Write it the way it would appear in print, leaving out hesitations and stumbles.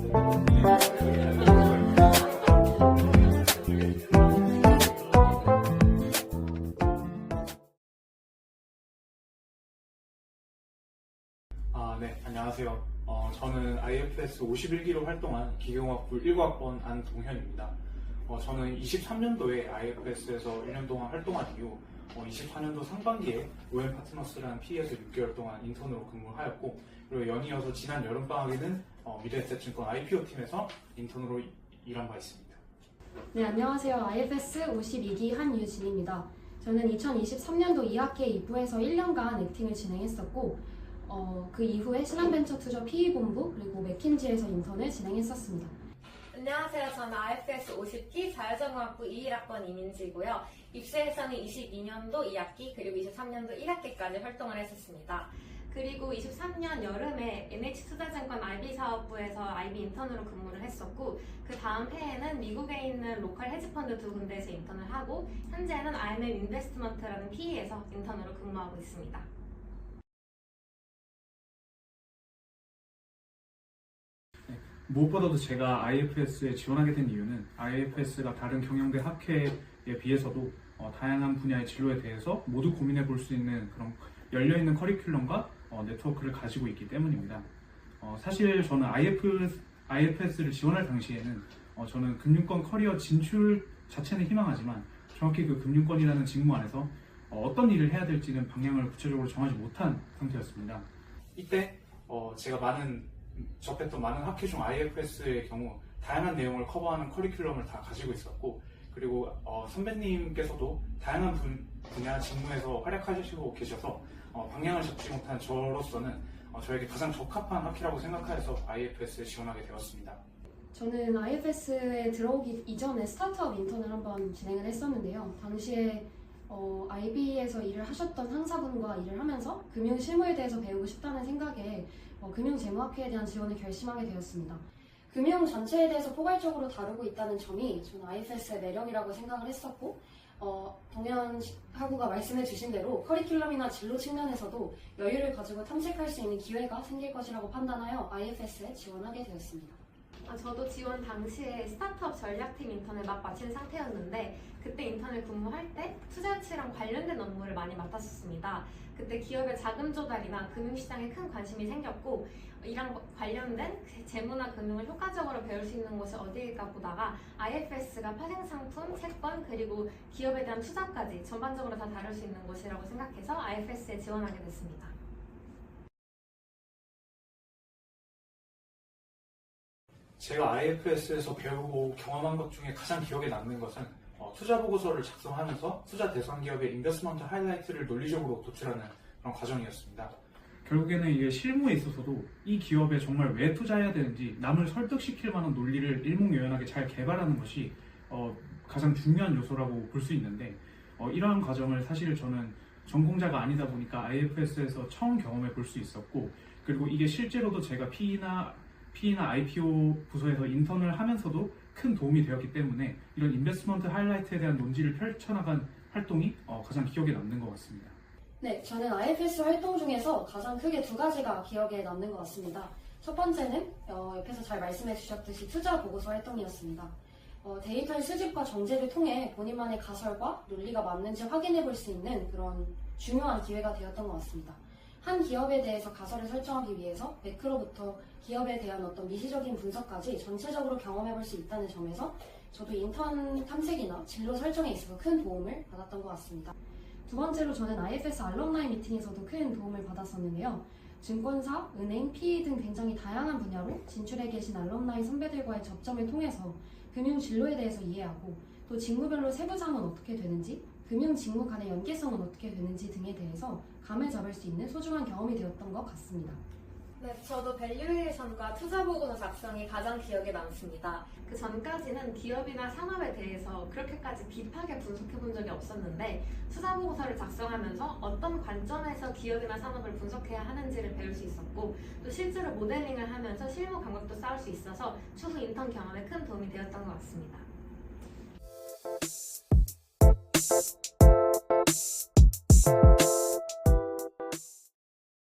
네, 안녕하세요. 저는 IFS 51기로 활동한 기계공학부 1과학번 안동현입니다. 저는 23년도에 IFS에서 1년 동안 활동한 이후 24년도 상반기에 OM 파트너스라는 PE에서 6개월 동안 인턴으로 근무하였고, 그리고 연이어서 지난 여름방학에는 미래에셋증권 IPO 팀에서 인턴으로 일한 바 있습니다. 네, 안녕하세요. IFS 52기 한유진입니다. 저는 2023년도 2학기에 입부해서 1년간 액팅을 진행했었고, 그 이후에 신한벤처투자 PE본부 그리고 맥킨지에서 인턴을 진행했었습니다. 안녕하세요. 저는 IFS 50기 자율전공학부 21학번 이민지이고요. 입시에서는 22년도 2학기 그리고 23년도 1학기까지 활동을 했었습니다. 그리고 23년 여름에 NH투자증권 IB 사업부에서 IB 인턴으로 근무를 했었고, 그 다음 해에는 미국에 있는 로컬 헤지펀드 두 군데에서 인턴을 하고, 현재는 IMM 인베스트먼트라는 PE에서 인턴으로 근무하고 있습니다. 무엇보다도 제가 IFS에 지원하게 된 이유는 IFS가 다른 경영대 학회에 비해서도 다양한 분야의 진로에 대해서 모두 고민해 볼 수 있는 그런 열려있는 커리큘럼과 네트워크를 가지고 있기 때문입니다. 사실 저는 IFS를 지원할 당시에는 저는 금융권 커리어 진출 자체는 희망하지만 정확히 그 금융권이라는 직무 안에서 어떤 일을 해야 될지는 방향을 구체적으로 정하지 못한 상태였습니다. 이때 제가 접했던 많은 학회 중 IFS의 경우 다양한 내용을 커버하는 커리큘럼을 다 가지고 있었고, 그리고 선배님께서도 다양한 분야 직무에서 활약하시고 계셔서 방향을 잡지 못한 저로서는 저에게 가장 적합한 학회라고 생각해서 IFS에 지원하게 되었습니다. 저는 IFS에 들어오기 이전에 스타트업 인턴을 한번 진행을 했었는데요. 당시에 IB에서 일을 하셨던 상사분과 일을 하면서 금융 실무에 대해서 배우고 싶다는 생각에 금융재무학회에 대한 지원을 결심하게 되었습니다. 금융 전체에 대해서 포괄적으로 다루고 있다는 점이 저는 IFS의 매력이라고 생각을 했었고, 동현하구가 말씀해 주신 대로 커리큘럼이나 진로 측면에서도 여유를 가지고 탐색할 수 있는 기회가 생길 것이라고 판단하여 IFS에 지원하게 되었습니다. 저도 지원 당시에 스타트업 전략팀 인턴을 막 마친 상태였는데, 그때 인턴을 근무할 때 투자 유치랑 관련된 업무를 많이 맡았었습니다. 그때 기업의 자금 조달이나 금융시장에 큰 관심이 생겼고, 이랑 관련된 재무나 금융을 효과적으로 배울 수 있는 곳이 어디일까 보다가 IFS가 파생상품, 채권, 그리고 기업에 대한 투자까지 전반적으로 다 다룰 수 있는 곳이라고 생각해서 IFS에 지원하게 됐습니다. 제가 IFS에서 배우고 경험한 것 중에 가장 기억에 남는 것은 투자 보고서를 작성하면서 투자 대상 기업의 인베스트먼트 하이라이트를 논리적으로 도출하는 그런 과정이었습니다. 결국에는 이게 실무에 있어서도 이 기업에 정말 왜 투자해야 되는지 남을 설득시킬 만한 논리를 일목요연하게 잘 개발하는 것이 가장 중요한 요소라고 볼 수 있는데, 이러한 과정을 사실 저는 전공자가 아니다 보니까 IFS에서 처음 경험해 볼 수 있었고, 그리고 이게 실제로도 제가 PE나 IPO 부서에서 인턴을 하면서도 큰 도움이 되었기 때문에 이런 인베스트먼트 하이라이트에 대한 논지를 펼쳐나간 활동이 가장 기억에 남는 것 같습니다. 네, 저는 IFS 활동 중에서 가장 크게 두 가지가 기억에 남는 것 같습니다. 첫 번째는 옆에서 잘 말씀해 주셨듯이 투자 보고서 활동이었습니다. 데이터의 수집과 정제를 통해 본인만의 가설과 논리가 맞는지 확인해 볼 수 있는 그런 중요한 기회가 되었던 것 같습니다. 한 기업에 대해서 가설을 설정하기 위해서 매크로부터 기업에 대한 어떤 미시적인 분석까지 전체적으로 경험해 볼 수 있다는 점에서 저도 인턴 탐색이나 진로 설정에 있어서 큰 도움을 받았던 것 같습니다. 두 번째로 저는 IFS 알럼나이 미팅에서도 큰 도움을 받았었는데요. 증권사, 은행, PE 등 굉장히 다양한 분야로 진출해 계신 알럼나이 선배들과의 접점을 통해서 금융 진로에 대해서 이해하고, 또 직무별로 세부장은 어떻게 되는지, 금융 직무 간의 연계성은 어떻게 되는지 등에 대해서 감을 잡을 수 있는 소중한 경험이 되었던 것 같습니다. 네, 저도 밸류에이션과 투자 보고서 작성이 가장 기억에 남습니다. 그 전까지는 기업이나 산업에 대해서 그렇게까지 딥하게 분석해 본 적이 없었는데, 투자 보고서를 작성하면서 어떤 관점에서 기업이나 산업을 분석해야 하는지를 배울 수 있었고, 또 실제로 모델링을 하면서 실무 감각도 쌓을 수 있어서 추후 인턴 경험에 큰 도움이 되었던 것 같습니다.